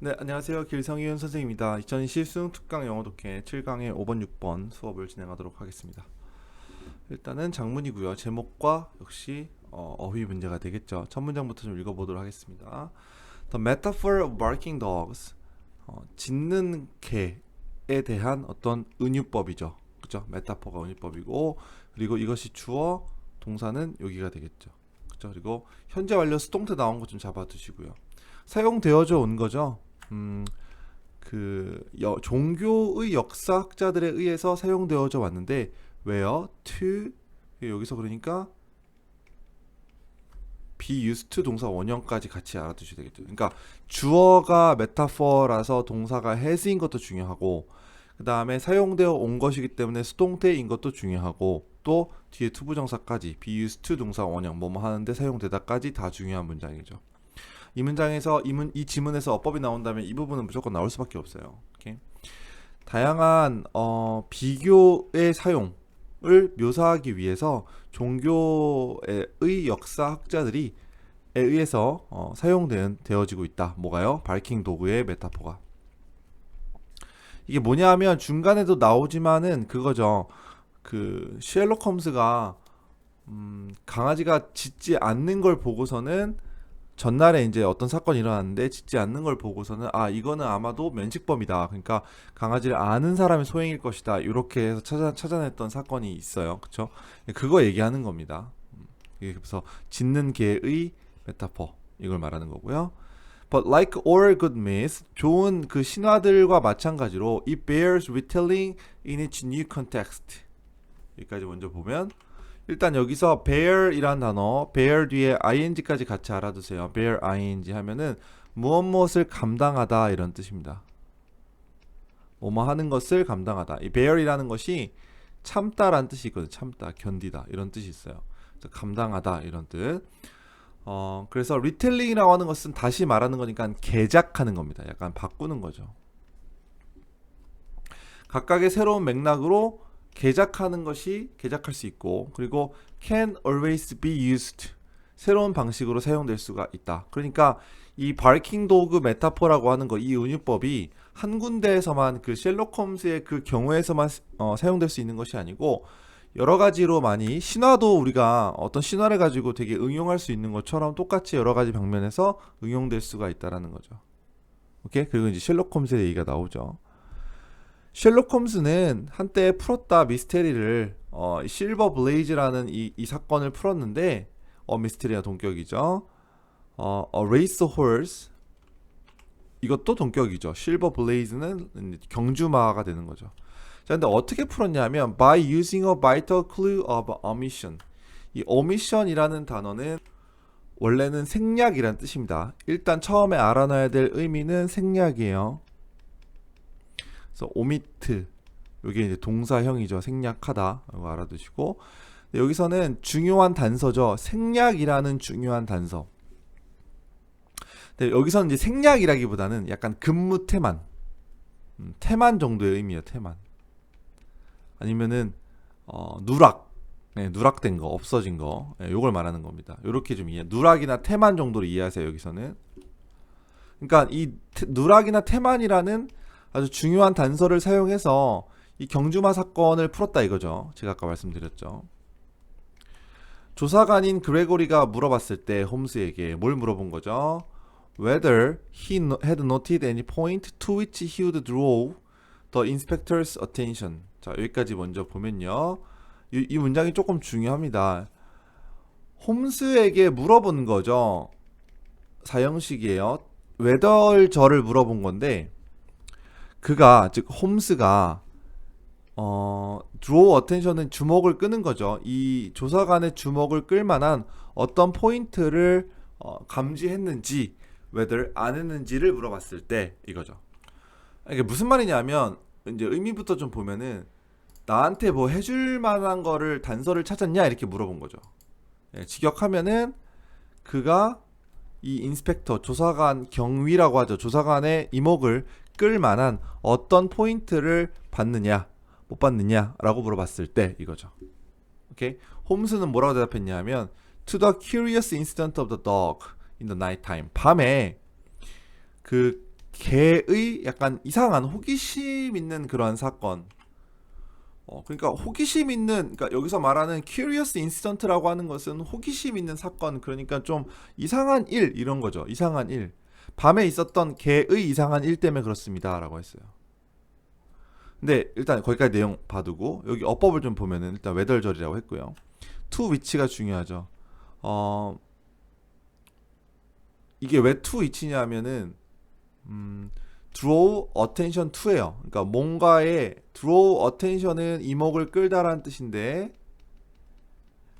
네, 안녕하세요. 길성희윤 선생님입니다. 2020 수능특강 영어 독해 7강의 5번, 6번 수업을 진행하도록 하겠습니다. 일단은 장문이고요. 제목과 역시 어휘 문제가 되겠죠. 첫 문장부터 좀 읽어보도록 하겠습니다. The metaphor of barking dogs. 짖는 개에 대한 어떤 은유법이죠. 그죠? 메타포가 은유법이고, 그리고 이것이 주어, 동사는 여기가 되겠죠. 그죠? 그리고 현재 완료 수동태 나온 것 좀 잡아두시고요. 사용되어져 온 거죠. 종교의 역사학자들에 의해서 사용되어져 왔는데 왜요? to 여기서 그러니까 be used to 동사 원형까지 같이 알아두셔야 되겠죠. 그러니까 주어가 메타포라서 동사가 has인 것도 중요하고 그 다음에 사용되어 온 것이기 때문에 수동태인 것도 중요하고 또 뒤에 투부정사까지 be used to 동사 원형 뭐뭐 하는데 사용되다까지 다 중요한 문장이죠. 이 문장에서 이 지문에서 어법이 나온다면 이 부분은 무조건 나올 수밖에 없어요. 오케이? 다양한 비교의 사용을 묘사하기 위해서 종교의 역사학자들이 에 의해서 사용되어지고 있다. 뭐가요? 바이킹 도그의 메타포가. 이게 뭐냐 하면 중간에도 나오지만은 그거죠. 그 셜록 홈즈가 강아지가 짖지 않는 걸 보고서는 전날에 이제 어떤 사건이 일어났는데 짖지 않는 걸 보고서는 이거는 아마도 면식범이다. 그러니까 강아지를 아는 사람이 소행일 것이다. 이렇게 해서 찾아냈던 사건이 있어요. 그렇죠? 그거 얘기하는 겁니다. 그래서 짖는 개의 메타포 이걸 말하는 거고요. But like all good myths, 좋은 그 신화들과 마찬가지로 it bears retelling in its new context. 여기까지 먼저 보면 일단 여기서 bear이란 단어, bear 뒤에 ing까지 같이 알아두세요. bear ing 하면은 무엇을 감당하다 이런 뜻입니다. 뭐뭐 하는 것을 감당하다. 이 bear이라는 것이 참다라는 뜻이 있거든요. 참다, 견디다 이런 뜻이 있어요. 감당하다 이런 뜻. 그래서 retelling이라고 하는 것은 다시 말하는 거니까 개작하는 겁니다. 약간 바꾸는 거죠. 각각의 새로운 맥락으로 개작할 수 있고 그리고 can always be used 새로운 방식으로 사용될 수가 있다. 그러니까 이 barking dog 메타포라고 하는 거 이 은유법이 한 군데에서만 그 셜록 홈즈의 그 경우에서만 사용될 수 있는 것이 아니고 여러 가지로 많이 신화도 우리가 어떤 신화를 가지고 되게 응용할 수 있는 것처럼 똑같이 여러 가지 방면에서 응용될 수가 있다라는 거죠. 오케이? 그리고 이제 셜록 홈즈의 얘기가 나오죠. 셜록 홈즈는 한때 풀었다 미스테리를 실버 블레이즈라는 이 사건을 풀었는데 미스테리가 동격이죠. 레이스 홀스 이것도 동격이죠. 실버 블레이즈는 경주마가 되는 거죠. 자, 근데 어떻게 풀었냐면 by using a vital clue of omission. 이 omission이라는 단어는 원래는 생략이란 뜻입니다. 일단 처음에 알아놔야 될 의미는 생략이에요. 그래서 omit 이게 이제 동사형이죠. 생략하다 이거 알아두시고 여기서는 중요한 단서죠. 생략이라는 중요한 단서. 근데 여기서는 이제 생략이라기보다는 약간 근무 태만, 태만 정도의 의미예요. 태만. 아니면은 누락, 누락된 거, 없어진 거, 요걸 말하는 겁니다. 요렇게 좀 누락이나 태만 정도로 이해하세요. 여기서는. 그러니까 이 누락이나 태만이라는 아주 중요한 단서를 사용해서 이 경주마 사건을 풀었다 이거죠. 제가 아까 말씀드렸죠. 조사관인 그레고리가 물어봤을 때 홈스에게 뭘 물어본 거죠? Whether he had noted any point to which he would draw the inspector's attention. 자, 여기까지 먼저 보면요. 이 문장이 조금 중요합니다. 홈스에게 물어본 거죠. 사형식이에요. whether 저를 물어본 건데 그가 즉 홈스가 draw attention은 주목을 끄는 거죠. 이 조사관의 주목을 끌 만한 어떤 포인트를 감지했는지 whether 안 했는지를 물어봤을 때 이거죠. 이게 무슨 말이냐면 이제 의미부터 좀 보면은 나한테 뭐 해줄 만한 거를 단서를 찾았냐 이렇게 물어본 거죠. 직역하면은 그가 이 인스펙터 조사관 경위라고 하죠. 조사관의 이목을 끌 만한 어떤 포인트를 봤느냐 못 봤느냐라고 물어봤을 때 이거죠. 오케이? 홈스는 뭐라고 대답했냐면 to the curious incident of the dog in the night time. 밤에 그 개의 약간 이상한 호기심 있는 그러한 사건. 그러니까 호기심 있는, 그러니까 여기서 말하는 curious incident라고 하는 것은 호기심 있는 사건, 그러니까 좀 이상한 일 이런 거죠. 이상한 일. 밤에 있었던 개의 이상한 일 때문에 그렇습니다라고 했어요. 근데 일단 거기까지 내용 봐두고 여기 어법을 좀 보면은 일단 외덜절이라고 했고요. to which가 중요하죠. 이게 왜 to which냐면은 draw attention to예요. 그러니까 뭔가에 draw attention은 이목을 끌다라는 뜻인데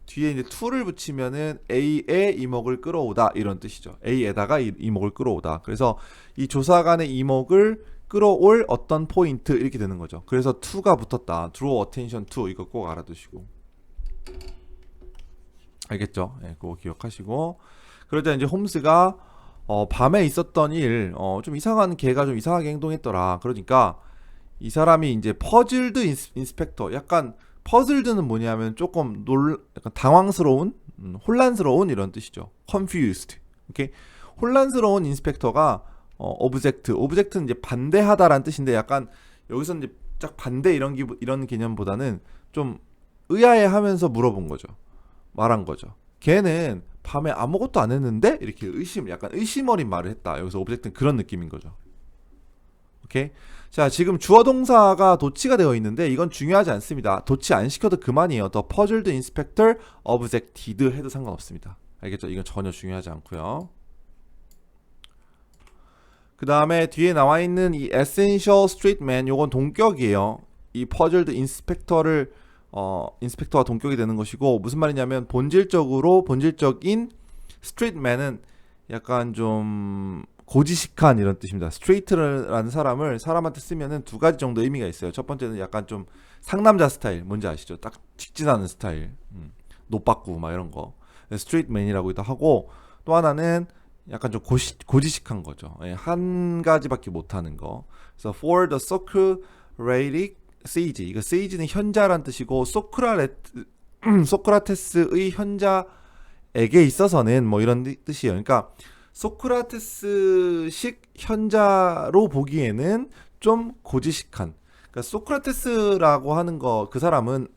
뒤에 이제 to를 붙이면은 A의 이목을 끌어오다 이런 뜻이죠. A에다가 이목을 끌어오다. 그래서 이 조사관의 이목을 끌어올 어떤 포인트 이렇게 되는 거죠. 그래서 to가 붙었다. draw attention to 이거 꼭 알아두시고 알겠죠? 네, 그거 기억하시고 그러자 이제 홈스가 밤에 있었던 일, 좀 이상한 개가 좀 이상하게 행동했더라. 그러니까 이 사람이 이제 퍼즐드 인스펙터, 약간 퍼즐드는 뭐냐면 조금 약간 당황스러운, 혼란스러운 이런 뜻이죠. confused. 오케이? 혼란스러운 인스펙터가 오브젝트는 이제 반대하다라는 뜻인데 약간 여기서 이제 딱 반대 이런 개념보다는 좀 의아해하면서 물어본 거죠. 말한 거죠. 걔는 밤에 아무것도 안 했는데 이렇게 약간 의심 어린 말을 했다. 여기서 오브젝트는 그런 느낌인 거죠. 오케이? 자, 지금 주어 동사가 도치가 되어 있는데 이건 중요하지 않습니다. 도치 안 시켜도 그만이에요. The puzzled inspector objected 해도 상관없습니다. 알겠죠? 이건 전혀 중요하지 않고요. 그 다음에 뒤에 나와 있는 이 essential street man 요건 동격이에요. 이 puzzled inspector를 인스펙터가 동격이 되는 것이고 무슨 말이냐면 본질적인 스트레이트맨은 약간 좀 고지식한 이런 뜻입니다. 스트레이트라는 사람을 사람한테 쓰면은 두 가지 정도 의미가 있어요. 첫 번째는 약간 좀 상남자 스타일, 뭔지 아시죠? 딱 직진하는 스타일, 노빠꾸 막 이런 거 스트레이트맨이라고도 하고 또 하나는 약간 좀 고지식한 거죠. 한 가지밖에 못하는 거. 그래서 for the Socratic 세이지, 이거 세이지는 현자란 뜻이고 소크라테스의 현자에게 있어서는 뭐 이런 뜻이에요. 그러니까 소크라테스식 현자로 보기에는 좀 고지식한. 그러니까 소크라테스라고 하는 거, 그 사람은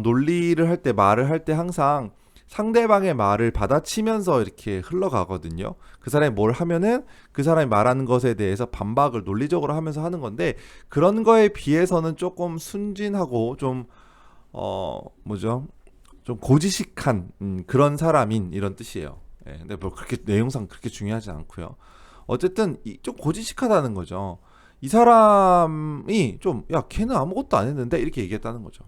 논리를 할 때, 말을 할 때 항상 상대방의 말을 받아치면서 이렇게 흘러가거든요. 그 사람이 뭘 하면은 그 사람이 말하는 것에 대해서 반박을 논리적으로 하면서 하는 건데 그런 거에 비해서는 조금 순진하고 좀 좀 고지식한 그런 사람인 이런 뜻이에요. 예, 근데 뭐 그렇게 내용상 그렇게 중요하지 않고요. 어쨌든 좀 고지식하다는 거죠. 이 사람이 좀 야 걔는 아무것도 안 했는데 이렇게 얘기했다는 거죠.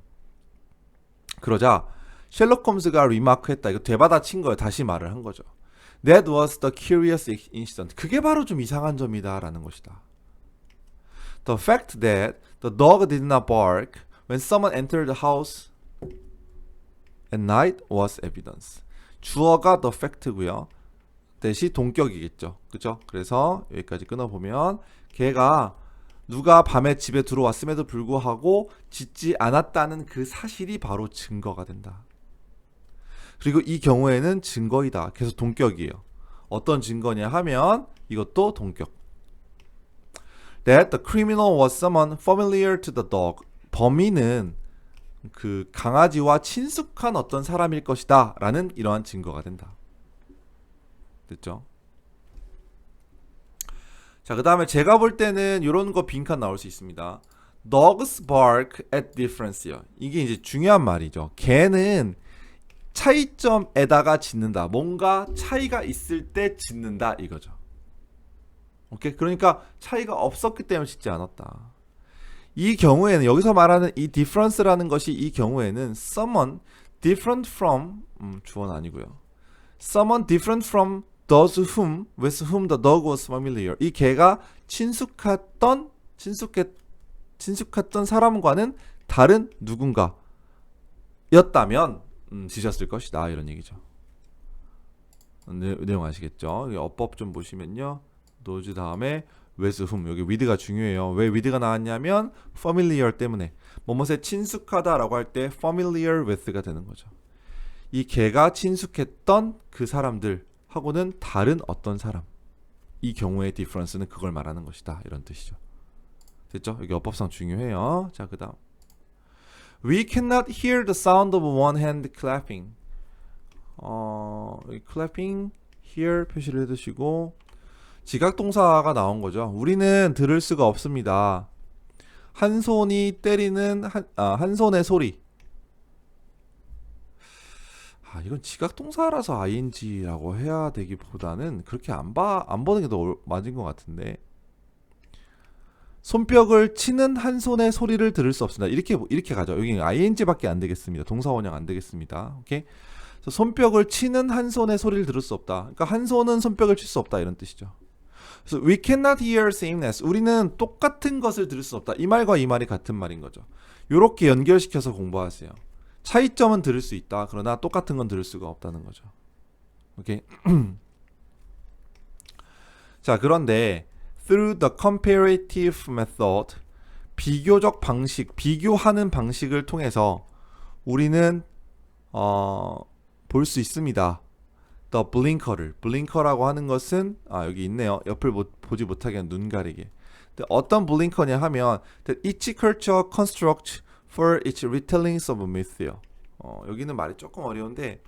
그러자 셜록 홈즈가 리마크했다. 이거 되받아친 거예요. 다시 말을 한 거죠. That was the curious incident. 그게 바로 좀 이상한 점이다라는 것이다. The fact that the dog did not bark when someone entered the house at night was evidence. 주어가 the fact고요. 대시 동격이겠죠. 그죠? 그래서 여기까지 끊어보면 걔가 누가 밤에 집에 들어왔음에도 불구하고 짖지 않았다는 그 사실이 바로 증거가 된다. 그리고 이 경우에는 증거이다. 계속 동격이에요. 어떤 증거냐 하면 이것도 동격. That the criminal was someone familiar to the dog. 범인은 그 강아지와 친숙한 어떤 사람일 것이다 라는 이러한 증거가 된다. 됐죠? 자, 그 다음에 제가 볼 때는 이런 거 빈칸 나올 수 있습니다. Dogs bark at difference요. 이게 이제 중요한 말이죠. 개는 차이점에다가 짖는다. 뭔가 차이가 있을 때 짖는다 이거죠. 오케이? 그러니까 차이가 없었기 때문에 짖지 않았다. 이 경우에는 여기서 말하는 이 difference라는 것이 이 경우에는 someone different from 주어는 아니고요. Someone different from those whom with whom the dog was familiar. 이 개가 친숙했던 사람과는 다른 누군가였다면 지셨을 것이다 이런 얘기죠. 내용 아시겠죠? 어법 좀 보시면요. those 다음에 with whom 여기 with가 중요해요. 왜 with가 나왔냐면 familiar 때문에 뭐뭇에 친숙하다라고 할 때 familiar with가 되는 거죠. 이 개가 친숙했던 그 사람들하고는 다른 어떤 사람. 이 경우의 difference는 그걸 말하는 것이다. 이런 뜻이죠. 됐죠? 여기 어법상 중요해요. 자, 그다음. We cannot hear the sound of one hand clapping. 여기 clapping, hear 표시를 해두시고 지각동사가 나온 거죠. 우리는 들을 수가 없습니다. 한 손이 때리는 한 손의 소리. 이건 지각동사라서 ing라고 해야 되기보다는 그렇게 안 보는 게 더 맞은 것 같은데. 손뼉을 치는 한 손의 소리를 들을 수 없습니다. 이렇게 가죠. 여기 ing밖에 안 되겠습니다. 동사 원형 안 되겠습니다. 오케이? 그래서 손뼉을 치는 한 손의 소리를 들을 수 없다. 그러니까 한 손은 손뼉을 칠 수 없다 이런 뜻이죠. 그래서 we cannot hear sameness. 우리는 똑같은 것을 들을 수 없다. 이 말과 이 말이 같은 말인 거죠. 이렇게 연결시켜서 공부하세요. 차이점은 들을 수 있다. 그러나 똑같은 건 들을 수가 없다는 거죠. 오케이? 자, 그런데 through the comparative method, 비교적 방식, 비교하는 방식을 통해서 우리는 볼 수 있습니다. The blinker라고 하는 것은 여기 있네요. 옆을 보지 못하게 하는 눈 가리개. 어떤 블링커냐 하면 that each culture constructs for its retellings of myth요. 여기는 말이 조금 어려운데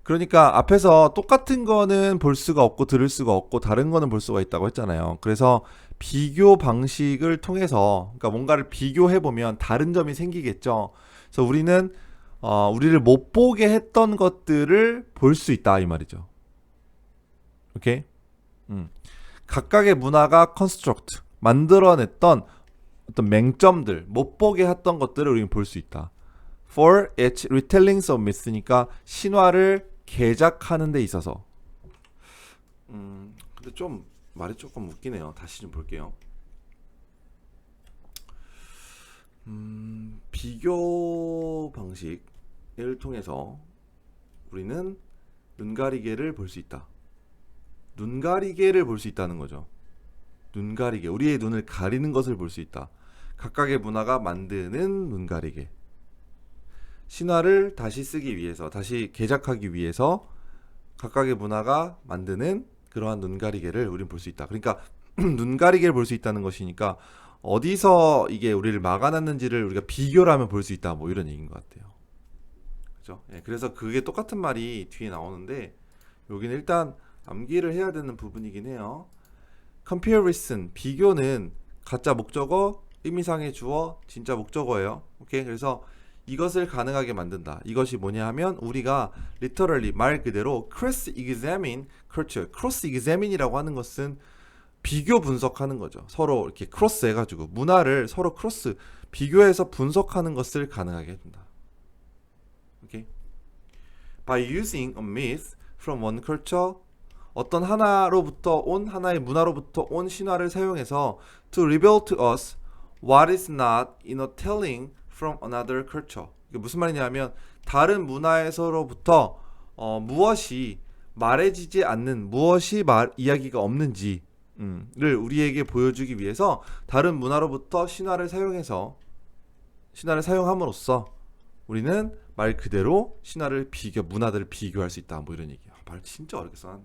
그러니까 앞에서 똑같은 거는 볼 수가 없고 들을 수가 없고 다른 거는 볼 수가 있다고 했잖아요. 그래서 비교 방식을 통해서 그러니까 뭔가를 비교해 보면 다른 점이 생기겠죠. 그래서 우리는 우리를 못 보게 했던 것들을 볼 수 있다 이 말이죠. 오케이? 각각의 문화가 construct 만들어냈던 어떤 맹점들 못 보게 했던 것들을 우리는 볼 수 있다. For its retellings of myth니까 신화를 개작하는 데 있어서. 근데 좀 말이 조금 웃기네요. 다시 좀 볼게요. 비교 방식을 통해서 우리는 눈가리개를 볼 수 있다. 눈가리개를 볼 수 있다는 거죠. 눈가리개, 우리의 눈을 가리는 것을 볼 수 있다. 각각의 문화가 만드는 눈가리개. 신화를 다시 쓰기 위해서, 다시 개작하기 위해서 각각의 문화가 만드는 그러한 눈가리개를 우린 볼 수 있다. 그러니까 눈가리개를 볼 수 있다는 것이니까 어디서 이게 우리를 막아놨는지를 우리가 비교를 하면 볼 수 있다. 뭐 이런 얘기인 것 같아요. 그죠? 예, 그래서 그게 똑같은 말이 뒤에 나오는데 여기는 일단 암기를 해야 되는 부분이긴 해요. comparison, 비교는 가짜 목적어, 의미상의 주어, 진짜 목적어예요. 오케이? 그래서 이것을 가능하게 만든다. 이것이 뭐냐 하면 우리가 literally 말 그대로 cross examine, 그렇죠. cross examine이라고 하는 것은 비교 분석하는 거죠. 서로 이렇게 크로스 해가지고 문화를 서로 크로스 비교해서 분석하는 것을 가능하게 해준다. 오케이? By using a myth from one culture, 어떤 하나의 문화로부터 온 신화를 사용해서 to reveal to us what is not in a telling from another culture. 이게 무슨 말이냐면 다른 문화에서로부터 무엇이 말해지지 않는 무엇이 이야기가 없는지 를 우리에게 보여주기 위해서 다른 문화로부터 신화를 사용함으로써 우리는 말 그대로 문화들을 비교할 수 있다. 뭐 이런 얘기야. 말 진짜 어렵게 써놨네.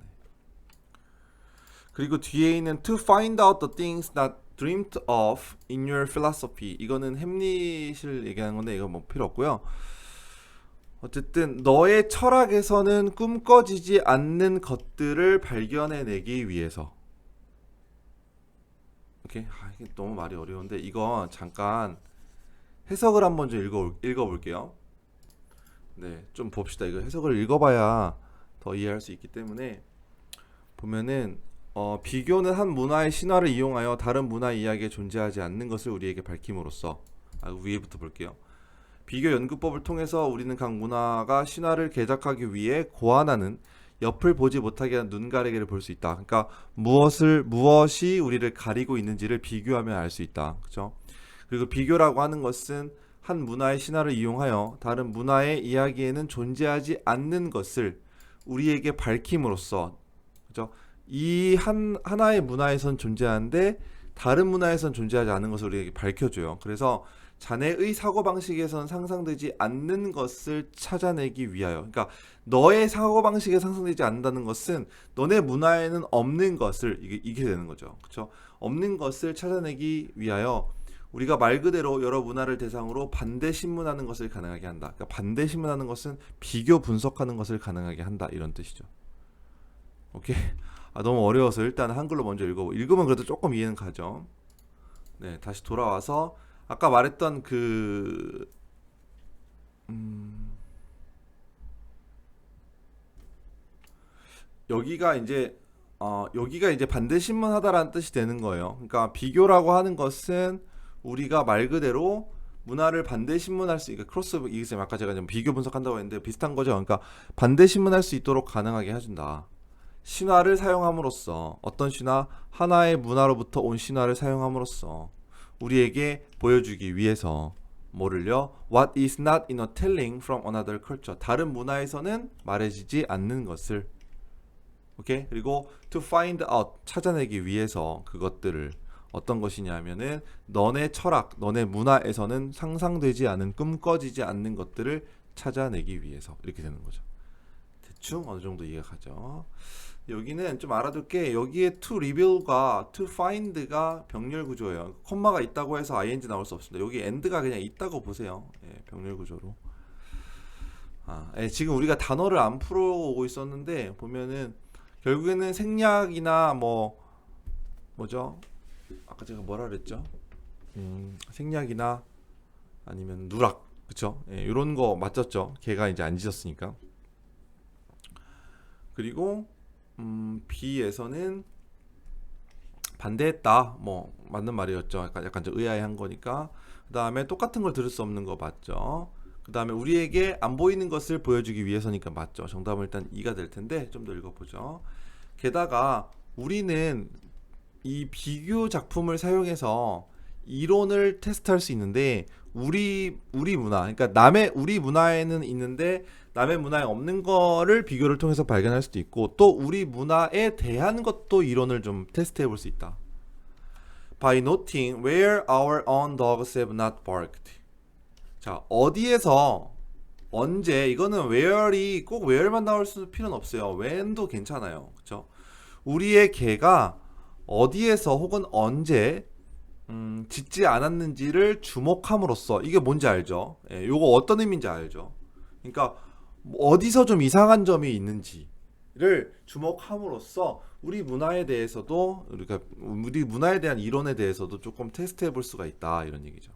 그리고 뒤에 있는 to find out the things not dreamt of in your philosophy. 이거는 햄릿을 얘기하는 건데 이거 뭐 필요 없고요. 어쨌든 너의 철학에서는 꿈꿔지지 않는 것들을 발견해내기 위해서. 오케이. 이게 너무 말이 어려운데 이건 잠깐 해석을 한번 좀 읽어볼게요. 네, 좀 봅시다. 이거 해석을 읽어봐야 더 이해할 수 있기 때문에 보면은 비교는 한 문화의 신화를 이용하여 다른 문화 이야기에 존재하지 않는 것을 우리에게 밝힘으로써 위에부터 볼게요. 비교 연구법을 통해서 우리는 각 문화가 신화를 개작하기 위해 고안하는 옆을 보지 못하게 하는 눈가리개를 볼 수 있다. 그러니까 무엇이 우리를 가리고 있는지를 비교하면 알 수 있다. 그렇죠? 그리고 비교라고 하는 것은 한 문화의 신화를 이용하여 다른 문화의 이야기에는 존재하지 않는 것을 우리에게 밝힘으로써, 그렇죠? 이 하나의 문화에선 존재하는데 다른 문화에선 존재하지 않는 것을 우리에게 밝혀줘요. 그래서 자네의 사고방식에선 상상되지 않는 것을 찾아내기 위하여. 그러니까 너의 사고방식에 상상되지 않는다는 것은 너네 문화에는 없는 것을 이게 되는 거죠. 그렇죠? 없는 것을 찾아내기 위하여 우리가 말 그대로 여러 문화를 대상으로 반대 신문하는 것을 가능하게 한다. 그러니까 반대 신문하는 것은 비교 분석하는 것을 가능하게 한다. 이런 뜻이죠. 오케이? 너무 어려워서 일단 한글로 먼저 읽어보고 읽으면 그래도 조금 이해는 가죠. 네, 다시 돌아와서 아까 말했던 여기가 이제 반대 신문하다라는 뜻이 되는 거예요. 그러니까 비교라고 하는 것은 우리가 말 그대로 문화를 반대 신문할 수, 그러니까 크로스, 이게 아까 제가 비교 분석한다고 했는데 비슷한 거죠. 그러니까 반대 신문할 수 있도록 가능하게 해준다. 신화를 사용함으로써, 어떤 신화? 하나의 문화로부터 온 신화를 사용함으로써 우리에게 보여주기 위해서 뭐를요? What is not in a telling from another culture. 다른 문화에서는 말해지지 않는 것을. 오케이? 그리고 to find out, 찾아내기 위해서 그것들을 어떤 것이냐면은 너네 철학, 너네 문화에서는 상상되지 않은, 꿈꿔지지 않는 것들을 찾아내기 위해서. 이렇게 되는 거죠. 대충 어느 정도 이해가 가죠. 여기는 좀 알아둘 게, 여기에 to reveal과 to find가 병렬 구조예요. 콤마가 있다고 해서 ing 나올 수 없습니다. 여기 end가 그냥 있다고 보세요. 예, 병렬 구조로. 지금 우리가 단어를 안 풀어오고 있었는데 보면은 결국에는 생략이나 뭐죠? 아까 제가 뭐라 그랬죠? 생략이나 아니면 누락, 그쵸? 예, 이런 거 맞췄죠? 걔가 이제 안 지졌으니까. 그리고 B에서는 반대했다, 맞는 말이었죠. 약간 좀 의아해한 거니까. 그 다음에 똑같은 걸 들을 수 없는 거 맞죠. 그 다음에 우리에게 안 보이는 것을 보여주기 위해서니까 맞죠. 정답은 일단 2가 될 텐데 좀 더 읽어보죠. 게다가 우리는 이 비교 작품을 사용해서 이론을 테스트할 수 있는데 우리 문화, 그러니까 우리 문화에는 있는데 남의 문화에 없는 거를 비교를 통해서 발견할 수도 있고, 또 우리 문화에 대한 것도 이론을 좀 테스트해 볼 수 있다. By noting where our own dogs have not barked. 자, 어디에서 언제, 이거는 where이 꼭 where만 나올 수 필요는 없어요. when도 괜찮아요. 그렇죠? 우리의 개가 어디에서 혹은 언제 짖지 않았는지를 주목함으로써, 이게 뭔지 알죠? 예, 요거 어떤 의미인지 알죠? 그러니까 어디서 좀 이상한 점이 있는지를 주목함으로써 우리 문화에 대해서도, 그러니까 우리 문화에 대한 이론에 대해서도 조금 테스트해 볼 수가 있다, 이런 얘기죠.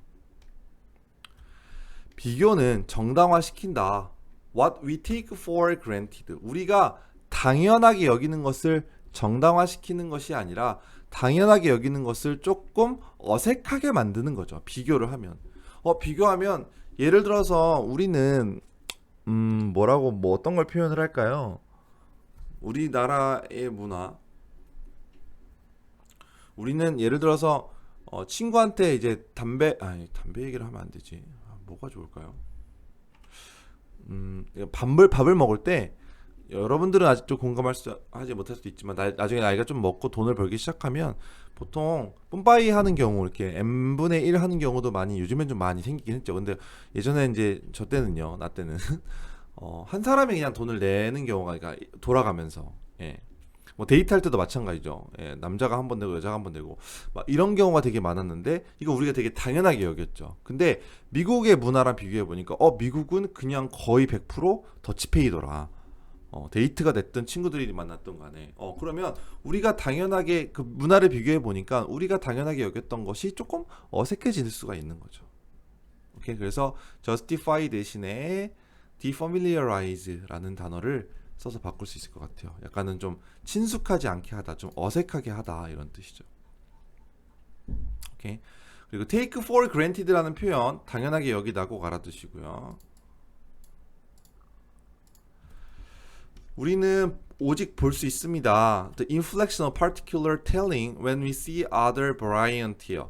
비교는 정당화시킨다. What we take for granted. 우리가 당연하게 여기는 것을 정당화시키는 것이 아니라 당연하게 여기는 것을 조금 어색하게 만드는 거죠. 비교를 하면. 비교하면 예를 들어서 우리는 어떤 걸 표현을 할까요? 우리나라의 문화. 우리는 예를 들어서 친구한테 이제 담배 얘기를 하면 안 되지. 뭐가 좋을까요? 밥을 먹을 때, 여러분들은 아직도 하지 못할 수도 있지만 나중에 나이가 좀 먹고 돈을 벌기 시작하면 보통 뿜빠이 하는 경우, 이렇게 n분의 1 하는 경우도 요즘엔 좀 많이 생기긴 했죠. 근데 예전에 이제 나 때는 한 사람이 그냥 돈을 내는 경우가, 그러니까 돌아가면서, 예. 데이트할 때도 마찬가지죠. 예, 남자가 한 번 내고 여자가 한 번 내고 막 이런 경우가 되게 많았는데, 이거 우리가 되게 당연하게 여겼죠. 근데 미국의 문화랑 비교해 보니까 미국은 그냥 거의 100% 더치페이더라. 데이트가 됐든 친구들이 만났던 간에 그러면 우리가 당연하게 그 문화를 비교해 보니까 우리가 당연하게 여겼던 것이 조금 어색해질 수가 있는 거죠. 오케이, 그래서 justify 대신에 defamiliarize라는 단어를 써서 바꿀 수 있을 것 같아요. 약간은 좀 친숙하지 않게 하다, 좀 어색하게 하다, 이런 뜻이죠. 오케이. 그리고 take for granted라는 표현, 당연하게 여기다고 알아두시고요. 우리는 오직 볼 수 있습니다. The inflection of particular telling when we see other variantier.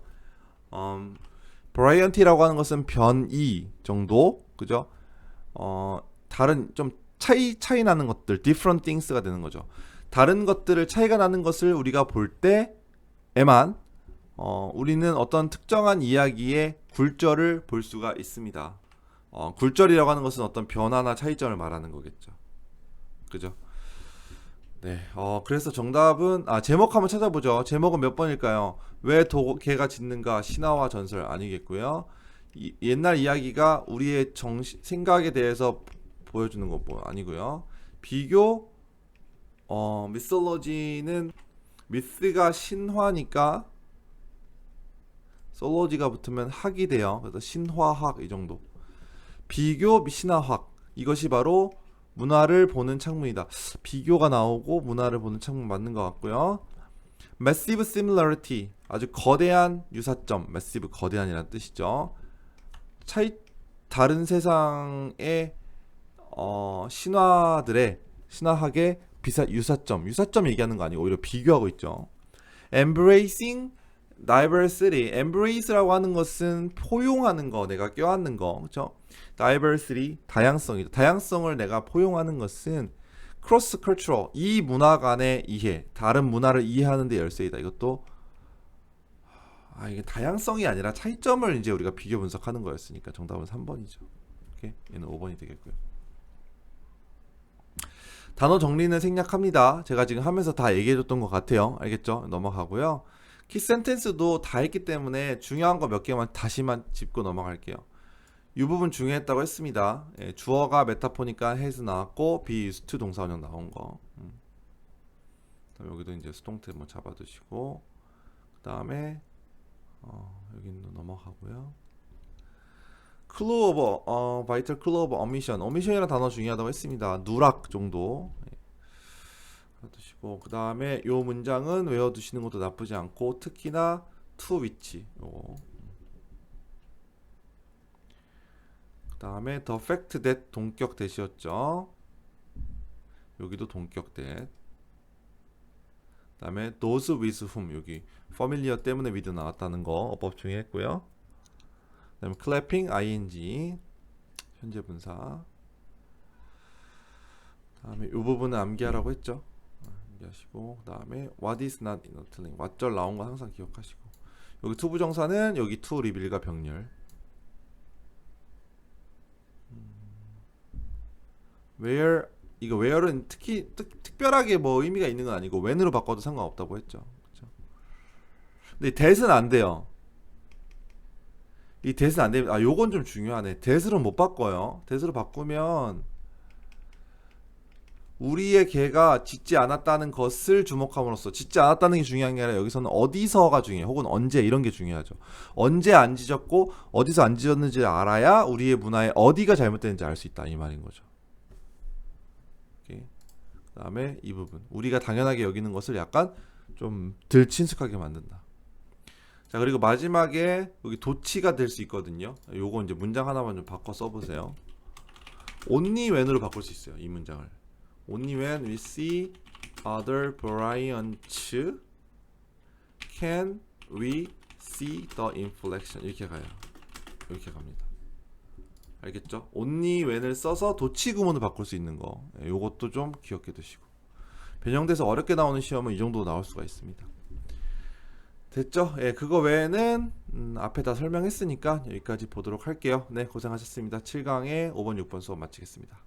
varianti라고 하는 것은 변이 정도, 그죠? 다른 좀 차이 나는 것들, different things가 되는 거죠. 다른 것들을 차이가 나는 것을 우리가 볼 때에만 우리는 어떤 특정한 이야기의 굴절을 볼 수가 있습니다. 굴절이라고 하는 것은 어떤 변화나 차이점을 말하는 거겠죠. 그죠? 네. 그래서 정답은 제목 한번 찾아보죠. 제목은 몇 번일까요? 왜 개가 짖는가? 신화와 전설 아니겠고요. 옛날 이야기가 우리의 생각에 대해서 보여주는 거 뭐 아니고요. 비교 미솔로지는 미스가 신화니까 솔로지가 붙으면 학이 돼요. 그래서 신화학 이 정도. 비교 신화학 이것이 바로 문화를 보는 창문이다. 비교가 나오고 문화를 보는 창문 맞는 것 같고요. Massive similarity 아주 거대한 유사점. Massive 거대한이라는 뜻이죠. 다른 세상의 신화학의 유사점 얘기하는 거 아니고 오히려 비교하고 있죠. Embracing diversity. embrace라고 하는 것은 포용하는 거, 내가 껴안는 거, 그렇죠? diversity 다양성이다. 다양성을 내가 포용하는 것은 cross cultural 이 문화 간의 이해, 다른 문화를 이해하는 데 열쇠이다. 이것도 이게 다양성이 아니라 차이점을 이제 우리가 비교 분석하는 거였으니까 정답은 3번이죠. 오케이? 얘는 5번이 되겠고요. 단어 정리는 생략합니다. 제가 지금 하면서 다 얘기해줬던 것 같아요. 알겠죠? 넘어가고요. 키 센텐스도 다 했기 때문에 중요한 거 몇 개만 다시만 짚고 넘어갈게요. 이 부분 중요했다고 했습니다. 주어가 메타포니까 has 나왔고 be used to 동사 원형 나온 거. 여기도 이제 수동태 뭐 잡아두시고 그 다음에 여기는 넘어가고요. clue of vital clue of omission. omission이라는 단어 중요하다고 했습니다. 누락 정도. 두시고 그 다음에 요 문장은 외워두시는 것도 나쁘지 않고 특히나 to which 요거. 그 다음에 the fact that 동격 대시였죠. 여기도 동격 that. 그 다음에 those with whom 여기 familiar 때문에 with 나왔다는 거 어법 중에 했고요. 그 다음에 clapping ing 현재 분사. 그 다음에 이 부분은 암기하라고 했죠. 하시고 그 다음에 what is not telling 왓절 나온 거 항상 기억하시고 여기 to 부정사는 여기 to 리빌과 병렬. where 이거 where은 특별하게 뭐 의미가 있는 건 아니고 when으로 바꿔도 상관없다고 했죠. 그렇죠? 근데 that은 안 돼요. 이 that은 안 됩니다. 요건 좀 중요하네. that으로 못 바꿔요. that으로 바꾸면 우리의 개가 짖지 않았다는 것을 주목함으로써 짖지 않았다는 게 중요한 게 아니라 여기서는 어디서가 중요해요. 혹은 언제 이런 게 중요하죠. 언제 안 짖었고 어디서 안 짖었는지 알아야 우리의 문화에 어디가 잘못됐는지 알 수 있다 이 말인 거죠. 그 다음에 이 부분 우리가 당연하게 여기는 것을 약간 좀 덜 친숙하게 만든다. 자 그리고 마지막에 여기 도치가 될 수 있거든요. 요거 이제 문장 하나만 좀 바꿔 써보세요. only when으로 바꿀 수 있어요. 이 문장을 only when we see other variants can we see the inflection 이렇게 가요. 이렇게 갑니다. 알겠죠? only when을 써서 도치 구문을 바꿀 수 있는 거 요것도 좀 기억해 두시고 변형돼서 어렵게 나오는 시험은 이 정도 나올 수가 있습니다. 됐죠? 그거 외에는 앞에 다 설명했으니까 여기까지 보도록 할게요. 네, 고생하셨습니다. 7강에 5번, 6번 수업 마치겠습니다.